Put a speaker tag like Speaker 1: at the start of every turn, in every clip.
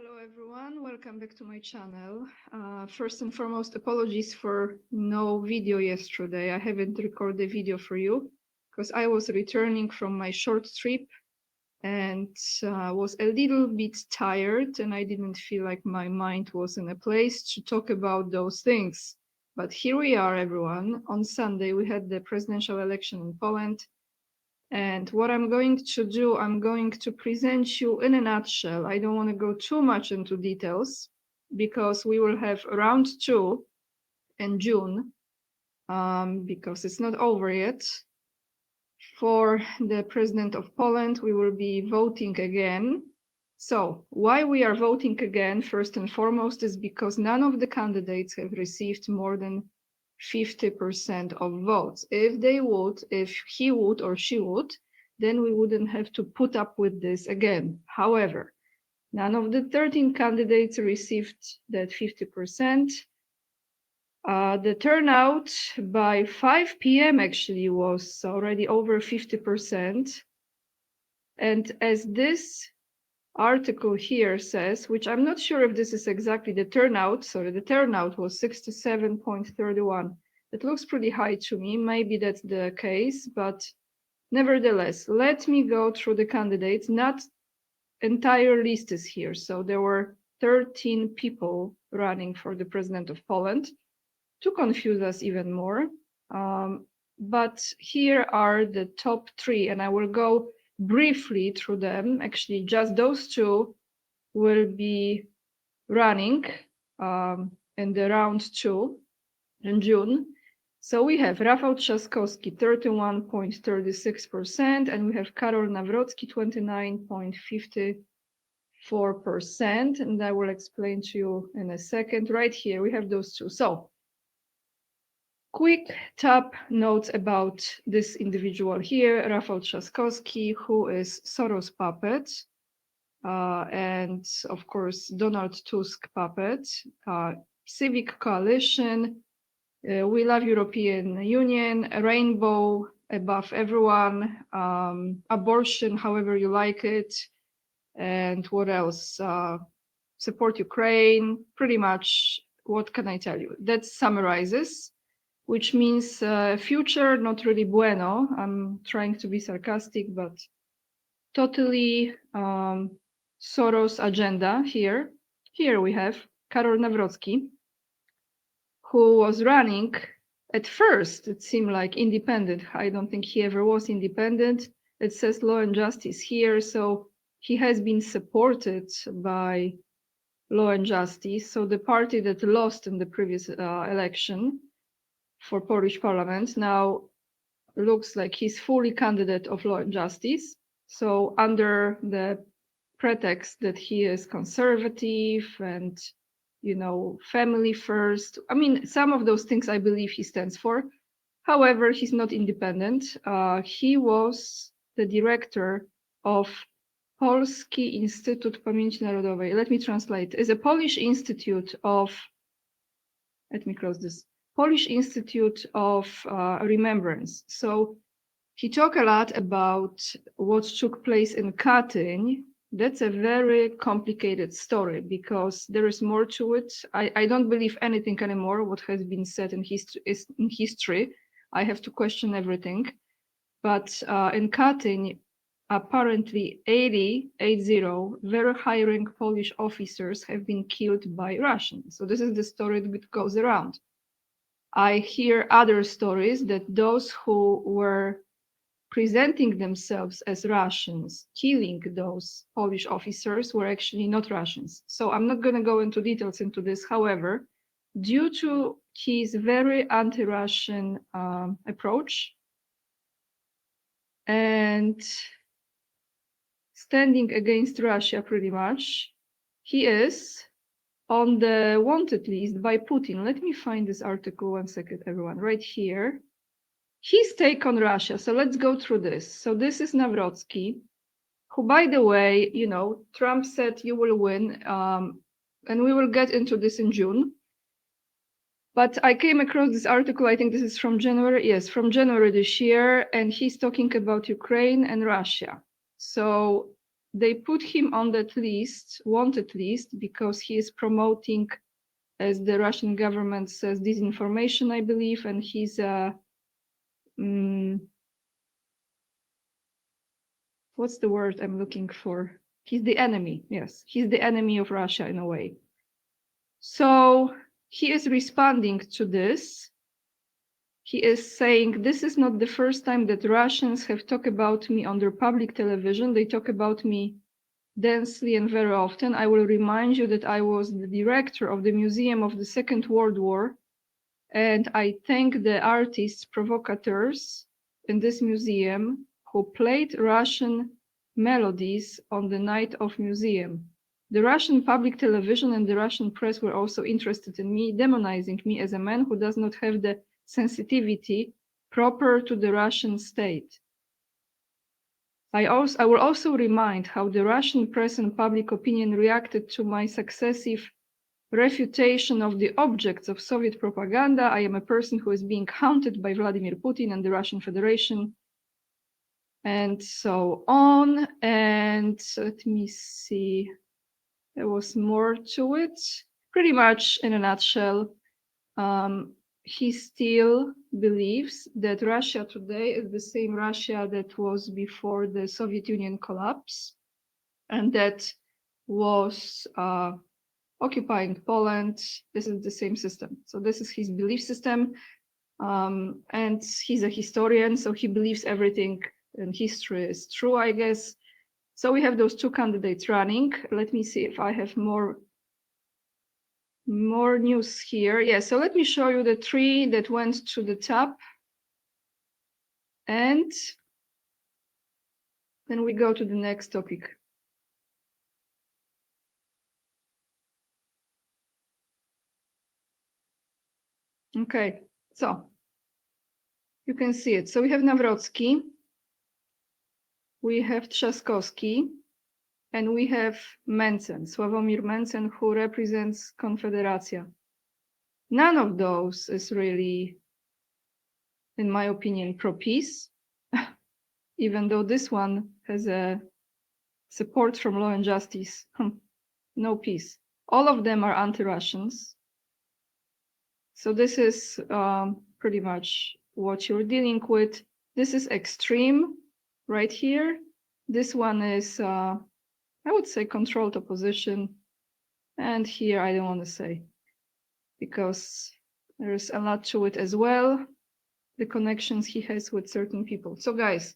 Speaker 1: Hello everyone, welcome back to my channel. First and foremost, apologies for no video yesterday. I haven't recorded a video for you because I was returning from my short trip and was a little bit tired, and I didn't feel like my mind was in a place to talk about those things. But here we are, everyone. On Sunday we had the presidential election in Poland. And what I'm going to do, I'm going to present you in a nutshell. I don't want to go too much into details because we will have round 2 in June, because it's not over yet. For the president of Poland, we will be voting again. So why we are voting again, first and foremost, is because none of the candidates have received more than 50% of votes. If he would or she would, then we wouldn't have to put up with this again. However, none of the 13 candidates received that 50%. The turnout by 5 p.m. actually was already over 50%. And as this article here says, which I'm not sure if this is exactly the turnout, sorry, the turnout was 67.31. It looks pretty high to me. Maybe that's the case, but nevertheless, let me go through the candidates. Not entire list is here. So there were 13 people running for the president of Poland to confuse us even more. But here are the top 3, and I will go briefly through them. Actually, just those 2 will be running in the round 2 in June. So we have Rafał Trzaskowski, 31.36%, and we have Karol Nawrocki, 29.54%. And I will explain to you in a second. Right here, we have those 2. So quick top notes about this individual here, Rafał Trzaskowski, who is Soros puppet, and of course Donald Tusk puppet, Civic Coalition, We Love European Union, Rainbow Above Everyone, Abortion However You Like It, and what else? Support Ukraine. Pretty much, what can I tell you? That summarizes, which means future not really bueno. I'm trying to be sarcastic, but totally Soros agenda here. Here we have Karol Nawrocki, who was running. At first, it seemed like independent. I don't think he ever was independent. It says Law and Justice here, so he has been supported by Law and Justice. So the party that lost in the previous election for Polish parliament now looks like he's fully candidate of Law and Justice. So under the pretext that he is conservative and, you know, family first. I mean, some of those things I believe he stands for. However, he's not independent. He was the director of Polski Instytut Pamięci Narodowej. Let me translate. It's a Polish institute of, let me close this. Polish Institute of Remembrance. So he talked a lot about what took place in Katyń. That's a very complicated story because there is more to it. I don't believe anything anymore what has been said in history. I have to question everything. But in Katyń, apparently 80 very high-rank Polish officers have been killed by Russians. So this is the story that goes around. I hear other stories that those who were presenting themselves as Russians, killing those Polish officers, were actually not Russians. So I'm not going to go into details into this. However, due to his very anti-Russian approach and standing against Russia pretty much, he is on the wanted list by Putin. Let me find this article 1 second, everyone, right here. His take on Russia. So let's go through this. So this is Nawrocki, who, by the way, you know, Trump said you will win, and we will get into this in June. But I came across this article, I think this is from January, yes, from January this year, and he's talking about Ukraine and Russia. So they put him on that list, wanted list, because he is promoting, as the Russian government says, disinformation, I believe, and he's a what's the word I'm looking for? He's the enemy. Yes, he's the enemy of Russia in a way. So he is responding to this. He is saying, this is not the first time that Russians have talked about me on their public television. They talk about me densely and very often. I will remind you that I was the director of the Museum of the Second World War, and I thank the artists, provocateurs in this museum who played Russian melodies on the night of museum. The Russian public television and the Russian press were also interested in me, demonizing me as a man who does not have the sensitivity proper to the Russian state. I will also remind how the Russian press and public opinion reacted to my successive refutation of the objects of Soviet propaganda. I am a person who is being haunted by Vladimir Putin and the Russian Federation, and so on. And let me see, there was more to it. Pretty much in a nutshell, he still believes that Russia today is the same Russia that was before the Soviet Union collapse, and that was occupying Poland. This is the same system. So this is his belief system. And he's a historian, so he believes everything in history is true, I guess. So we have those two candidates running. Let me see if I have more news here. Yeah, so let me show you the three that went to the top. And then we go to the next topic. Okay, so you can see it. So we have Nawrocki, we have Trzaskowski, and we have Mencen, Sławomir Mencen, who represents Konfederacja. None of those is really, in my opinion, pro-peace, even though this one has a support from Law and Justice. No peace. All of them are anti-Russians. So this is pretty much what you're dealing with. This is extreme right here. This one is, I would say, controlled opposition. And here I don't want to say, because there's a lot to it as well, the connections he has with certain people. So guys,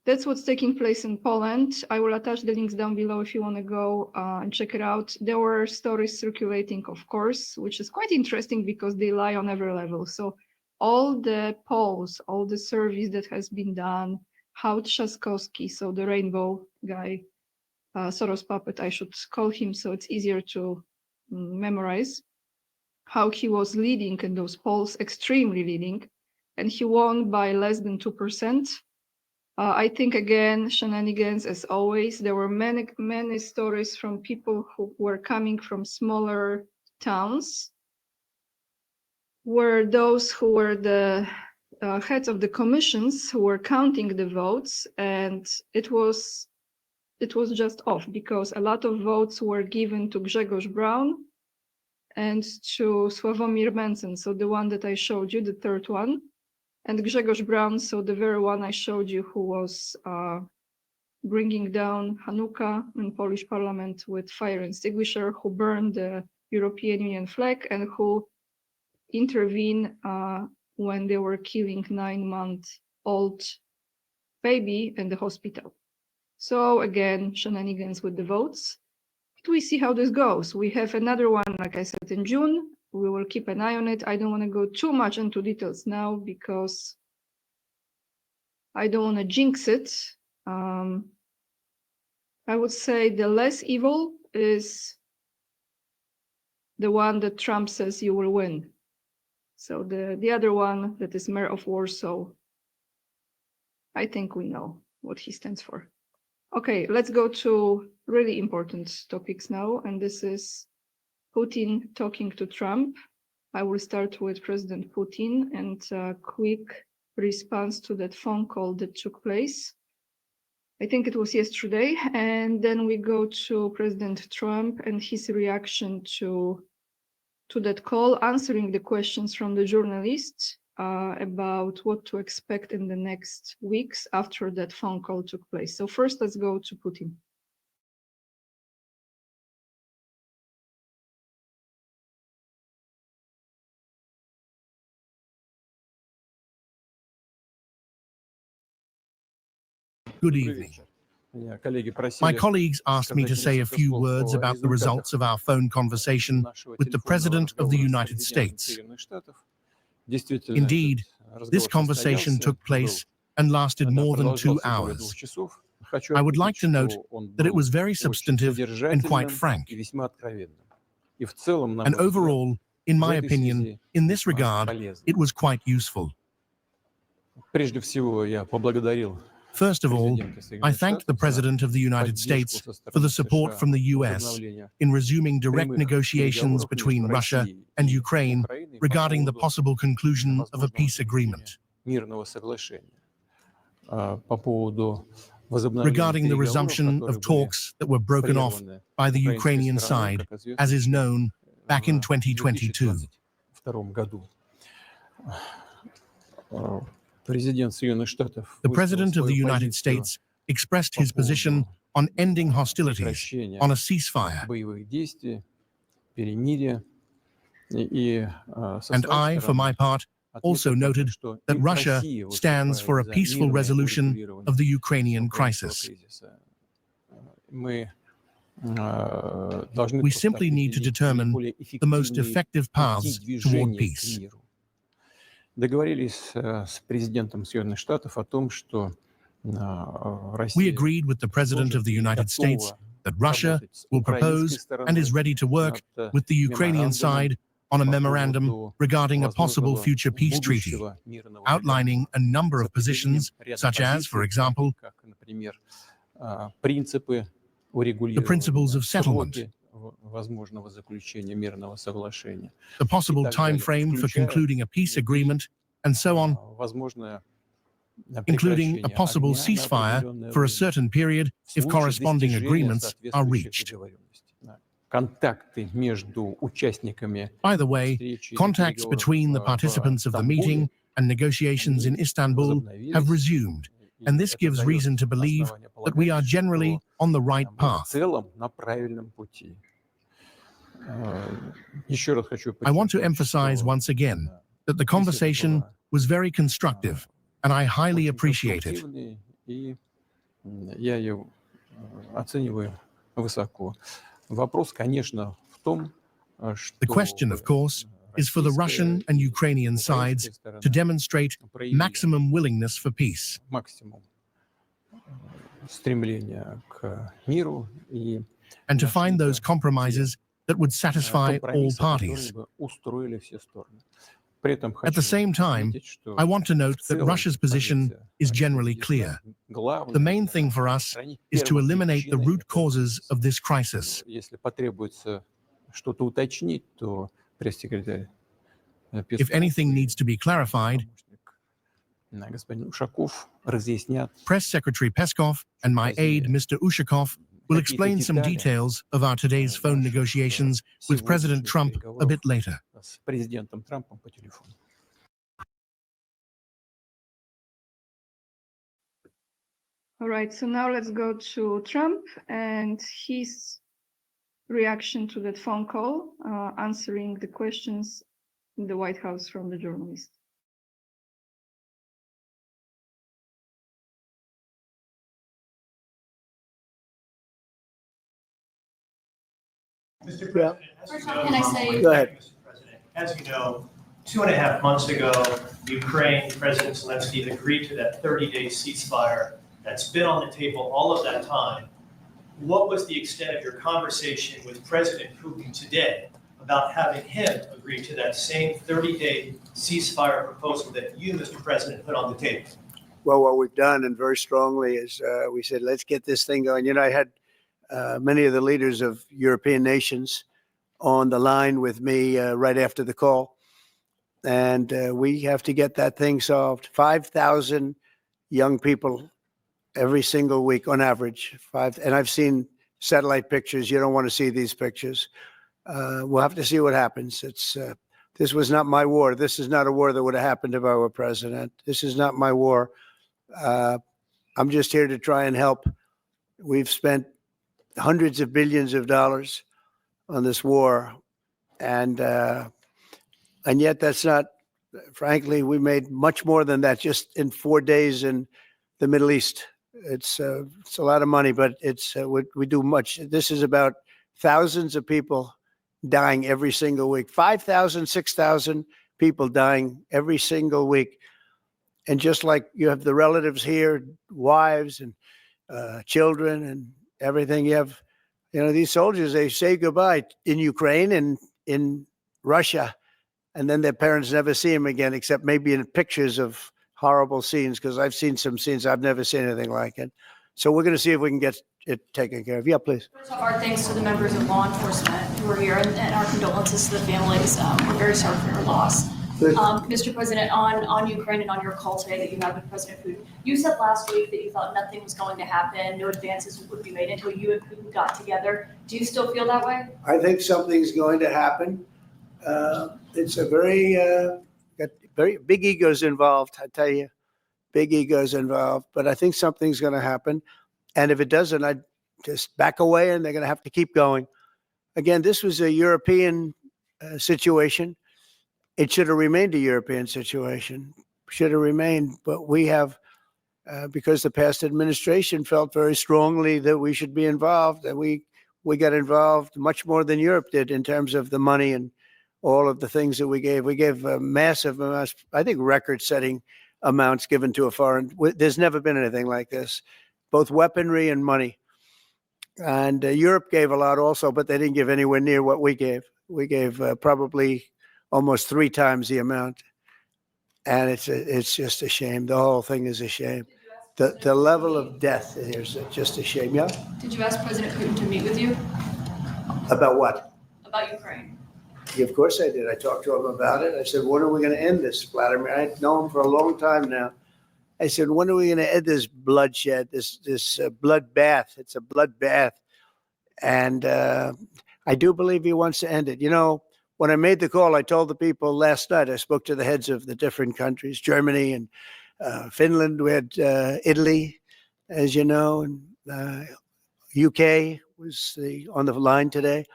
Speaker 1: that's what's taking place in Poland. I will attach the links down below if you want to go and check it out. There were stories circulating, of course, which is quite interesting because they lie on every level. So all the polls, all the surveys that has been done, how Trzaskowski, so the rainbow guy, Soros puppet, I should call him so it's easier to memorize, how he was leading in those polls, extremely leading, and he won by less than 2%. I think, again, shenanigans as always. There were many stories from people who were coming from smaller towns, where those who were the heads of the commissions who were counting the votes, and it was just off because a lot of votes were given to Grzegorz Braun and to Sławomir Mencen, so the one that I showed you, the third one, and Grzegorz Braun, so the very one I showed you, who was bringing down Hanukkah in Polish parliament with fire extinguisher, who burned the European Union flag, and who intervened when they were killing 9-month-old baby in the hospital. So again, shenanigans with the votes. But we see how this goes. We have another one, like I said, in June. We will keep an eye on it. I don't want to go too much into details now because I don't want to jinx it. I would say the less evil is the one that Trump says you will win. So the other one that is mayor of Warsaw, I think we know what he stands for. Okay, let's go to really important topics now, and this is Putin talking to Trump. I will start with President Putin and a quick response to that phone call that took place. I think it was yesterday. And then we go to President Trump and his reaction to that call, answering the questions from the journalists about what to expect in the next weeks after that phone call took place. So first, let's go to Putin.
Speaker 2: Good evening. My colleagues asked me to say a few words about the results of our phone conversation with the President of the United States. Indeed, this conversation took place and lasted more than 2 hours. I would like to note that it was very substantive and quite frank. And overall, in my opinion, in this regard, it was quite useful. First of all, I thanked the President of the United States for the support from the US in resuming direct negotiations between Russia and Ukraine regarding the possible conclusion of a peace agreement. Regarding the resumption of talks that were broken off by the Ukrainian side, as is known, back in 2022. The President of the United States expressed his position on ending hostilities, on a ceasefire. And I, for my part, also noted that Russia stands for a peaceful resolution of the Ukrainian crisis. We simply need to determine the most effective paths toward peace. We agreed with the President of the United States that Russia will propose and is ready to work with the Ukrainian side on a memorandum regarding a possible future peace treaty, outlining a number of positions, such as, for example, the principles of settlement, the possible time frame for concluding a peace agreement, and so on, including a possible ceasefire for a certain period if corresponding agreements are reached. By the way, contacts between the participants of the meeting and negotiations in Istanbul have resumed, and this gives reason to believe that we are generally on the right path. I want to emphasize once again that the conversation was very constructive, and I highly appreciate it. The question, of course, is for the Russian and Ukrainian sides to demonstrate maximum willingness for peace. And to find those compromises that would satisfy all parties. At the same time, I want to note that Russia's position is generally clear. The main thing for us is to eliminate the root causes of this crisis. If anything needs to be clarified, Press Secretary Peskov and my aide, Mr. Ushakov, will explain some details of our today's phone negotiations with President Trump a bit later.
Speaker 1: All right, so now let's go to Trump and his reaction to that phone call, answering the questions in the White House from the journalists.
Speaker 3: Mr. President,
Speaker 4: Can I say?
Speaker 3: Go ahead.
Speaker 4: Mr. President, as you know, 2.5 months ago, Ukraine President Zelensky agreed to that 30-day ceasefire that's been on the table all of that time. What was the extent of your conversation with President Putin today about having him agree to that same 30-day ceasefire proposal that you, Mr. President, put on the table?
Speaker 3: Well, what we've done, and very strongly, is we said, let's get this thing going. You know, I had many of the leaders of European nations on the line with me right after the call. And we have to get that thing solved. 5,000 young people every single week on average. And I've seen satellite pictures. You don't want to see these pictures. We'll have to see what happens. This was not my war. This is not a war that would have happened if I were president. This is not my war. I'm just here to try and help. We've spent hundreds of billions of dollars on this war, and yet that's not. Frankly, we made much more than that just in 4 days in the Middle East. It's a lot of money, but we do much. This is about thousands of people dying every single week. 5,000, 6,000 people dying every single week. And just like you have the relatives here, wives and children and everything, you have, these soldiers, they say goodbye in Ukraine and in Russia, and then their parents never see them again, except maybe in pictures of horrible scenes, because I've seen some scenes, I've never seen anything like it. So we're going to see if we can get it taken care of. Yeah, please.
Speaker 5: First off, our thanks to the members of law enforcement who are here, and our condolences to the families. We're very sorry for your loss. Mr. President, on Ukraine and on your call today that you had with President Putin, you said last week that you thought nothing was going to happen, no advances would be made until you and Putin got together. Do you still feel that way?
Speaker 3: I think something's going to happen. It's a got very big egos involved, I tell you. Big egos involved, but I think something's going to happen. And if it doesn't, I'd just back away, and they're going to have to keep going. Again, this was a European situation. It should have remained a European situation, should have remained. But we have, because the past administration felt very strongly that we should be involved, and we got involved much more than Europe did in terms of the money and all of the things that we gave. We gave massive amounts, I think record-setting amounts given to a foreign. There's never been anything like this, both weaponry and money. And Europe gave a lot also, but they didn't give anywhere near what we gave. We gave probably almost 3 times the amount. And it's just a shame. The whole thing is a shame. The level of death is just a shame. Yeah?
Speaker 5: Did you ask President Putin to meet with you?
Speaker 3: About what?
Speaker 5: About Ukraine.
Speaker 3: Yeah, of course I did. I talked to him about it. I said, when are we going to end this, Vladimir? I've known him for a long time now. I said, when are we going to end this bloodshed, this bloodbath? It's a bloodbath. And I do believe he wants to end it. When I made the call, I told the people last night, I spoke to the heads of the different countries, Germany and Finland. We had Italy, as you know, and UK was on the line today,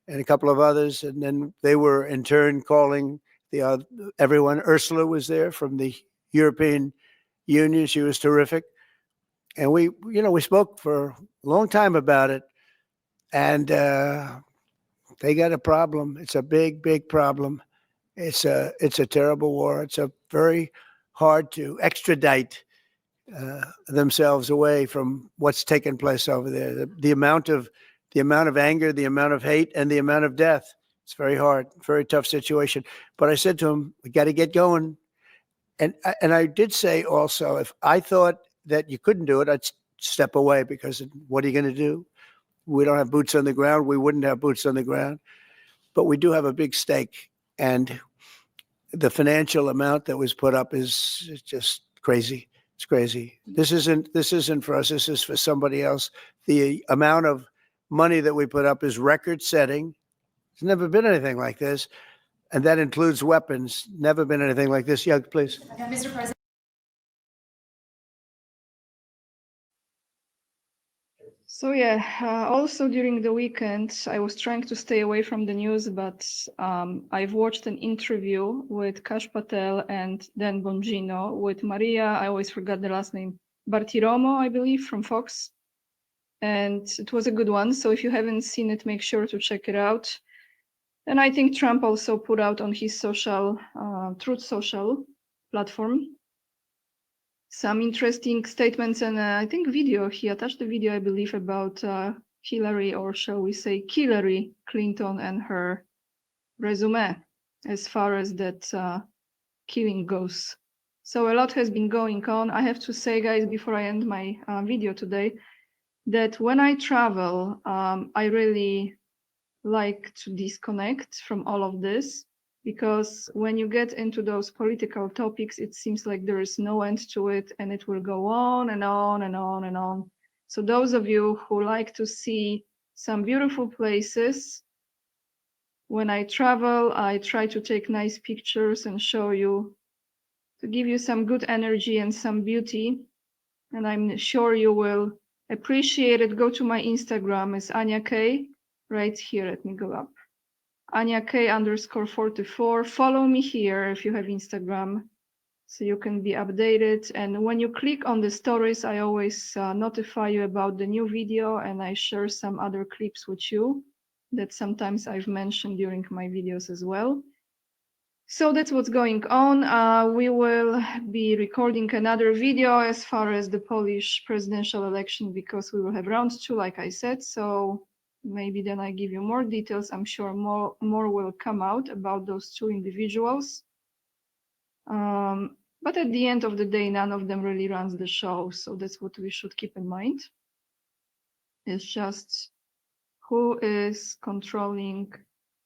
Speaker 3: and a couple of others. And then they were in turn calling everyone. Ursula was there from the European Union. She was terrific. And we spoke for a long time about it. And they got a problem. It's a big, big problem. It's a terrible war. It's a very hard to extradite themselves away from what's taken place over there. The amount of anger, the amount of hate, and the amount of death. It's very hard, very tough situation. But I said to him, we got to get going. And I did say also, if I thought that you couldn't do it, I'd step away, because what are you going to do? We don't have boots on the ground. We wouldn't have boots on the ground. But we do have a big stake. And the financial amount that was put up is just crazy. It's crazy. This isn't for us. This is for somebody else. The amount of money that we put up is record-setting. There's never been anything like this. And that includes weapons. Never been anything like this. Yeah, please.
Speaker 5: Okay, Mr. President.
Speaker 1: So yeah, also during the weekend, I was trying to stay away from the news, but I've watched an interview with Kash Patel and Dan Bongino with Maria, I always forgot the last name, Bartiromo, I believe, from Fox. And it was a good one. So if you haven't seen it, make sure to check it out. And I think Trump also put out on his Truth Social platform some interesting statements, and I think video. He attached a video, I believe, about Hillary, or shall we say Hillary Clinton, and her resume as far as that killing goes. So a lot has been going on. I have to say, guys, before I end my video today, that when I travel, I really like to disconnect from all of this. because when you get into those political topics, it seems like there is no end to it, and it will go on and on and on and on. So those of you who like to see some beautiful places, when I travel, I try to take nice pictures and show you, to give you some good energy and some beauty. And I'm sure you will appreciate it. Go to my Instagram, it's Anya K, right here. Let me go up. Anya K _44. Follow me here if you have Instagram, so you can be updated. And when you click on the stories, I always notify you about the new video, and I share some other clips with you that sometimes I've mentioned during my videos as well. So that's what's going on. We will be recording another video as far as the Polish presidential election, because we will have round 2, like I said. So maybe then I give you more details. I'm sure more will come out about those 2 individuals. But at the end of the day, none of them really runs the show. So that's what we should keep in mind. It's just who is controlling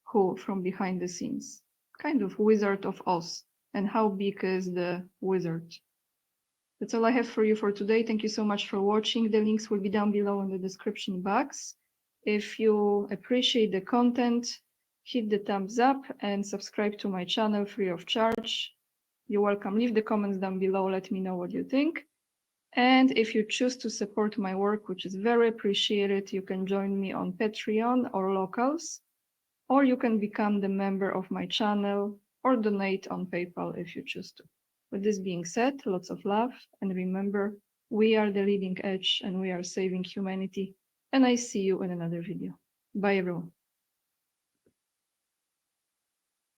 Speaker 1: who from behind the scenes. Kind of Wizard of Oz. And how big is the wizard? That's all I have for you for today. Thank you so much for watching. The links will be down below in the description box. If you appreciate the content, hit the thumbs up and subscribe to my channel free of charge. You're welcome. Leave the comments down below. Let me know what you think. And if you choose to support my work, which is very appreciated, you can join me on Patreon or Locals, or you can become the member of my channel or donate on PayPal if you choose to. With this being said, lots of love, and remember, we are the leading edge and we are saving humanity. And I see you in another video. Bye everyone.